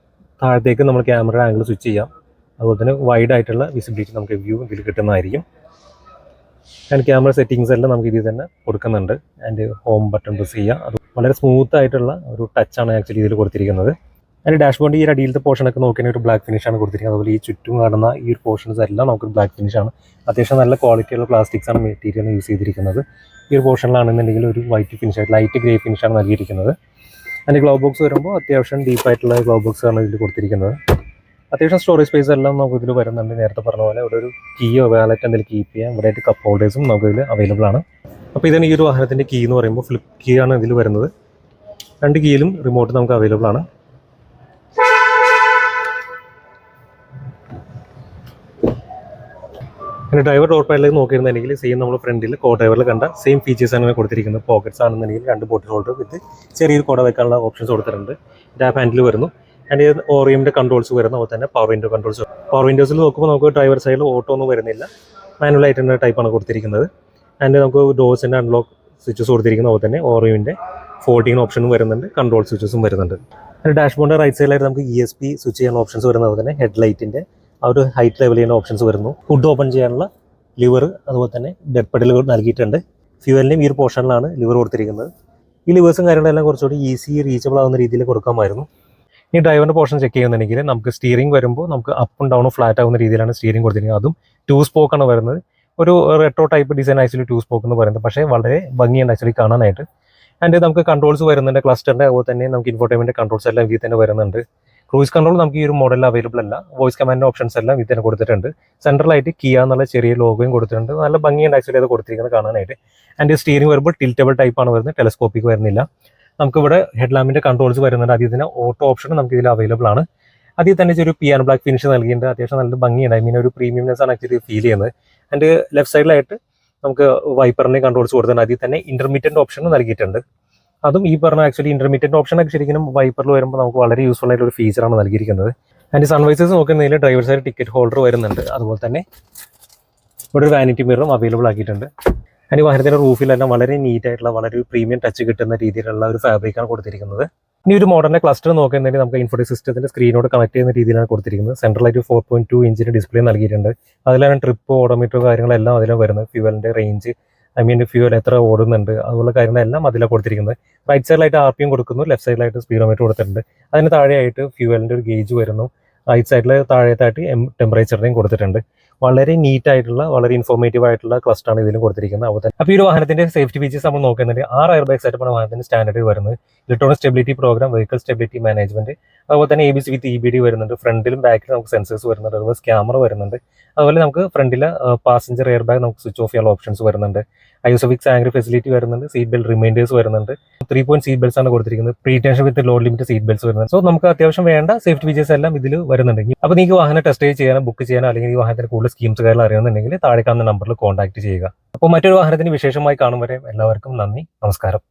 താഴത്തേക്ക് നമ്മൾ ക്യാമറയുടെ ആംഗിൾ സ്വിച്ച് ചെയ്യാം. അതുപോലെ തന്നെ വൈഡ് ആയിട്ടുള്ള വിസിബിലിറ്റി നമുക്ക് വ്യൂ ഇതിൽ കിട്ടുന്നതായിരിക്കും. ആൻഡ് ക്യാമറ സെറ്റിങ്സ് എല്ലാം നമുക്ക് ഇതിൽ തന്നെ കൊടുക്കുന്നുണ്ട്. ആൻഡ് ഹോം ബട്ടൺ പ്രസ് ചെയ്യുക. അത് വളരെ സ്മൂത്ത് ആയിട്ടുള്ള ഒരു ടച്ചാണ് ആക്ച്വലി ഇതിൽ കൊടുത്തിരിക്കുന്നത്. ആൻഡ് ഡാഷ്ബോർഡ് ഈ അടിയിലത്തെ പോർഷനൊക്കെ നോക്കിയാൽ ഒരു ബ്ലാക്ക് ഫിനിഷാണ് കൊടുത്തിരിക്കുന്നത്. അതുപോലെ ഈ ചുറ്റും കാണുന്ന ഈ ഒരു പോർഷൻസ് എല്ലാം നമുക്ക് ബ്ലാക്ക് ഫിനിഷാണ്. അത്യാവശ്യം നല്ല ക്വാളിറ്റിയുള്ള പ്ലാസ്റ്റിക്സ് ആണ് മെറ്റീരിയൽ യൂസ് ചെയ്തിരിക്കുന്നത്. ഈ ഒരു പോർഷനിലാണെന്നുണ്ടെങ്കിൽ ഒരു വൈറ്റ് ഫിനിഷ്, ലൈറ്റ് ഗ്രേ ഫിനിഷാണ് നൽകിയിരിക്കുന്നത്. അതിൻ്റെ ഗ്ലൗ ബോക്സ് വരുമ്പോൾ അത്യാവശ്യം ഡീപ്പായിട്ടുള്ള ഗ്ലൗ ബോക്സ് ആണ് ഇതിൽ കൊടുത്തിരിക്കുന്നത്. അത്യാവശ്യം സ്റ്റോറേജ് സ്പേസ് എല്ലാം നമുക്ക് ഇതിൽ വരുന്നുണ്ട്. നേരത്തെ പറഞ്ഞ പോലെ ഇവിടെ ഒരു കീയോ വാലറ്റ് എന്തെങ്കിലും കീപ്പ് ചെയ്യാം. ഇവിടെ ആയിട്ട് കപ്പ് ഹോൾഡേഴ്സും നമുക്ക് ഇതിൽ അവൈലബിൾ ആണ്. അപ്പോൾ ഇതാണ് ഈ ഒരു വാഹനത്തിൻ്റെ കീ എന്ന് പറയുമ്പോൾ ഫ്ലിപ്പ് കീ ആണ് ഇതിൽ വരുന്നത്. 2 കീയിലും റിമോട്ട് നമുക്ക് അവൈലബിൾ ആണ്. പിന്നെ ഡ്രൈവർ ഡോർ പാഡിലേക്ക് നോക്കിയിരുന്നെങ്കിൽ സെയിം നമ്മൾ ഫ്രണ്ടിൽ കോ ഡ്രൈവറിൽ കണ്ട സെയിം ഫീച്ചേഴ്സ് ആണ് കൊടുത്തിരിക്കുന്നത്. പോക്കറ്റ്സ് ആണെന്നുണ്ടെങ്കിൽ 2 ബോട്ടിൽ ഹോൾഡർ വിത്ത് ചെറിയൊരു കുട വെക്കാനുള്ള ഓപ്ഷൻസ് കൊടുത്തിട്ടുണ്ട്. ടാപ്പ് ഹാൻഡിൽ വരുന്നു. ആൻഡ് ഓറിയമിൻ്റെ കൺട്രോൾസ് വരുന്നു. അതുപോലെ തന്നെ പവർ വിൻഡോ കൺട്രോൾസ്. പവർ വിൻഡോസിൽ നോക്കുമ്പോൾ നമുക്ക് ഡ്രൈവർ സൈഡിൽ ഓട്ടോ ഒന്നും വരുന്നില്ല, മാനുവൽ ആയിട്ടുള്ള ടൈപ്പാണ് കൊടുത്തിരിക്കുന്നത്. ആൻഡ് നമുക്ക് ഡോർസിൻ്റെ അൺലോക്ക് സ്വിച്ചസ് കൊടുത്തിരിക്കുന്നത്. അതുപോലെ തന്നെ ഓറിയമിൻ്റെ ഫോൾഡിങ് ഓപ്ഷനും വരുന്നുണ്ട്, കൺട്രോൾ സ്വിച്ചസും വരുന്നുണ്ട്. ആൻഡ് ഡാഷ്ബോർഡിൻ്റെ റൈറ്റ് സൈഡിലായിട്ട് നമുക്ക് ESP സ്വിച്ച് ചെയ്യാനുള്ള ഓപ്ഷൻസ് വരുന്നത്. അതുപോലെ തന്നെ ഹെഡ് ലൈറ്റിൻ്റെ ആ ഒരു ഹൈറ്റ് ലെവൽ ചെയ്യുന്ന ഓപ്ഷൻസ് വരുന്നു. ഹുഡ് ഓപ്പൺ ചെയ്യാനുള്ള ലിവർ, അതുപോലെ തന്നെ ഡെഡ് പെഡലുകൾ നൽകിയിട്ടുണ്ട്. ഫ്യൂവലിൻ്റെയും ഈ ഒരു പോർഷനിലാണ് ലിവർ കൊടുത്തിരിക്കുന്നത്. ഈ ലിവേഴ്സും കാര്യങ്ങളെല്ലാം കുറച്ചുകൂടി ഈസി റീച്ചബിൾ ആവുന്ന രീതിയിൽ കൊടുക്കാമായിരുന്നു. ഈ ഡ്രൈവറിൻ്റെ പോർഷൻ ചെക്ക് ചെയ്യുന്നുണ്ടെങ്കിൽ നമുക്ക് സ്റ്റിയറിംഗ് വരുമ്പോൾ നമുക്ക് അപ്പും ഡൗണും ഫ്ലാറ്റ് ആവുന്ന രീതിയിലാണ് സ്റ്റിയറിംഗ് കൊടുത്തിരിക്കുന്നത്. അതും 2 സ്പോക്കാണ് വരുന്നത്. ഒരു retro type design actually 2 spoke എന്ന് പറയുന്നത്, പക്ഷേ വളരെ ഭംഗിയുണ്ട് ആക്ച്വലി കാണാനായിട്ട്. ആൻഡ് നമുക്ക് കൺട്രോൾസ് വരുന്നുണ്ട്, ക്ലസ്റ്ററിൻ്റെ. അതുപോലെ തന്നെ നമുക്ക് ഇൻഫോർടൈൻമെൻറ്റ് കൺട്രോൾസ് എല്ലാം ഇതിൽ തന്നെ വരുന്നുണ്ട്. ക്രൂയിസ് കൺട്രോൾ നമുക്ക് ഈ ഒരു മോഡലിൽ അവൈലബിൾ അല്ല. വോയിസ് കമാൻഡ് ഓപ്ഷൻസ് എല്ലാം ഇതിൽ തന്നെ കൊടുത്തിട്ടുണ്ട്. സെൻട്രലായിട്ട് കിയ എന്നുള്ള ചെറിയ ലോഗോയും കൊടുത്തിട്ടുണ്ട്. നല്ല ഭംഗിയുണ്ട് ആക്ച്വലി അത് കൊടുത്തിരിക്കുന്നത് കാണാനായിട്ട്. ആൻഡ് സ്റ്റിയറിംഗ് വരുമ്പോൾ ടിൽറ്റബിൾ ടൈപ്പാണ് വരുന്നത്, ടെലസ്കോപ്പിക് വരുന്നില്ല. നമുക്കിവിടെ ഹെഡ് ലാമ്പിൻ്റെ കൺട്രോൾസ് വരുന്നുണ്ട്. അതിൽ തന്നെ ഓട്ടോ ഓപ്ഷൻ നമുക്ക് ഇതിൽ അവൈലബിൾ ആണ്. അതിൽ തന്നെ ഒരു പിയാനോ ബ്ലാക്ക് ഫിനിഷ് നൽകിയിട്ടുണ്ട്. അത്യാവശ്യം നല്ല ഭംഗിയുണ്ട്. ഐ മീൻ ഒരു പ്രീമിയംനെസ് ആണ് ആക്ച്വലി ഫീൽ ചെയ്യുന്നത്. ആൻഡ് ലെഫ്റ്റ് സൈഡിലായിട്ട് നമുക്ക് വൈപ്പറിൻ്റെ കൺട്രോൾസ് കൊടുത്തിട്ടുണ്ട്. അതിൽ തന്നെ ഇന്റർമീഡിയറ്റ് ഓപ്ഷൻ നൽകിയിട്ടുണ്ട്. അതും ഈ പറഞ്ഞ ആക്ച്വലി ഇന്റർമീഡിയറ്റ് ഓപ്ഷനൊക്കെ ശരിക്കും വൈപ്പറിൽ വരുമ്പോൾ നമുക്ക് വളരെ യൂസ്ഫുൾ ആയിട്ട് ഒരു ഫീച്ചറാണ് നൽകിയിരിക്കുന്നത്. ആൻഡ് സൺവൈസേഴ്സ് നോക്കുന്നതിൽ ഡ്രൈവർ സൈഡ് ടിക്കറ്റ് ഹോൾഡർ വരുന്നുണ്ട്. അതുപോലെ തന്നെ ഇവിടെ ഒരു വാനിറ്റി മിററും അവൈലബിൾ ആക്കിയിട്ടുണ്ട്. ആൻഡ് ഈ വാഹനത്തിൻ്റെ റൂഫിലെല്ലാം വളരെ നീറ്റായിട്ടുള്ള വളരെ പ്രീമിയം ടച്ച് കിട്ടുന്ന രീതിയിലുള്ള ഒരു ഫാബ്രിക്കാണ് കൊടുത്തിരിക്കുന്നത്. ഇനി ഒരു മോഡലിൻ്റെ ക്ലസ്റ്റർ നോക്കുന്നതിന് നമുക്ക് ഇൻഫോർട്ടേക്ക് സിസ്റ്റത്തിൻ്റെ സ്ക്രീനോട് കണക്ട് ചെയ്യുന്ന രീതിയിലാണ് കൊടുത്തിരിക്കുന്നത്. സെൻട്രലായിട്ട് 4.2 ഇഞ്ചിൻ്റെ ഡിസ്പ്ലേ നൽകിയിട്ടുണ്ട്. അതിലാണ് ട്രിപ്പ്, ഓഡോമീറ്റർ കാര്യങ്ങളെല്ലാം അതിലാണ് വരുന്നത്. ഫ്യൂവലിൻ്റെ റേഞ്ച്, ഐ മീൻ ഫ്യൂവൽ എത്ര ഓടുന്നുണ്ട്, അതുപോലെ കാര്യങ്ങളെല്ലാം അതിലാണ് കൊടുത്തിരിക്കുന്നത്. റൈറ്റ് സൈഡിലായിട്ട് RPM കൊടുക്കുന്നു, ലെഫ്റ്റ് സൈഡിലായിട്ട് സ്പീഡോമീറ്റർ കൊടുത്തിട്ടുണ്ട്. അതിന് താഴെയായിട്ട് ഫ്യൂവലിൻ്റെ ഒരു ഗേജ് വരുന്നു. റൈറ്റ് സൈഡിൽ താഴത്തായിട്ട് ടെമ്പറേച്ചറിനെയും കൊടുത്തിട്ടുണ്ട്. വളരെ നീറ്റായിട്ടുള്ള വളരെ ഇൻഫോർമേറ്റീവ് ആയിട്ടുള്ള ക്ലസ്റ്ററാണ് ഇതിലും കൊടുത്തിരിക്കുന്നത്. അപ്പോൾ ഈ ഒരു വാഹനത്തിന്റെ സേഫ്റ്റി ഫീച്ചേഴ്സ് നമ്മൾ നോക്കുന്നുണ്ട്. 6 എയർ ബാഗ് സെറ്റപ്പാണ് വാഹനത്തിന്റെ സ്റ്റാൻഡേർഡ് വരുന്നത്. Electronic stability program, vehicle stability management, അതുപോലെ തന്നെ ABS വിത്ത് EBD വരുന്നുണ്ട്. ഫ്രണ്ടിലും ബാക്കിലും നമുക്ക് സെൻസേഴ്സ് വരുന്നുണ്ട്. റിവേഴ്സ് ക്യാമറ വരുന്നുണ്ട്. അതുപോലെ നമുക്ക് ഫ്രണ്ടിൽ പാസഞ്ചർ എയർ ബാഗ് നമുക്ക് സ്വിച്ച് ഓഫ് ചെയ്യാനുള്ള ഓപ്ഷൻസ് വരുന്നുണ്ട്. ISOFIX ആംഗിൾ ഫെസിലിറ്റി വരുന്നുണ്ട്. സീറ്റ് ബെൽറ്റ് റിമൈൻഡേഴ്സ് വരുന്നുണ്ട്. 3 പോയിന്റ് സീറ്റ് ബെൽറ്റ്സ് ആണ് കൊടുത്തിരിക്കുന്നത്. പ്രീ ടെൻഷൻ വിത്ത് ലോഡ് ലിമിറ്റ് സീറ്റ് ബെൽറ്റ്സ് വരുന്നുണ്ട്. സോ നമുക്ക് അത്യാവശ്യം വേണ്ട സേഫ്റ്റി ഫീച്ചേഴ്സ് എല്ലാം ഇതിൽ വരുന്നുണ്ട്. അപ്പോൾ നിങ്ങൾക്ക് വാഹനം ടെസ്റ്റ് ഡ്രൈവ് ചെയ്യാനോ ബുക്ക് ചെയ്യാനോ അല്ലെങ്കിൽ ഈ വാഹനത്തിന് കൂടുതൽ സ്കീംസ് കാര്യങ്ങൾ അറിയുന്നുണ്ടെങ്കിൽ താഴെ കാണുന്ന നമ്പറിൽ കോൺടാക്ട് ചെയ്യുക. അപ്പോൾ മറ്റൊരു വാഹനത്തിന് വിശേഷമായി കാണും വരെ എല്ലാവർക്കും നന്ദി, നമസ്കാരം.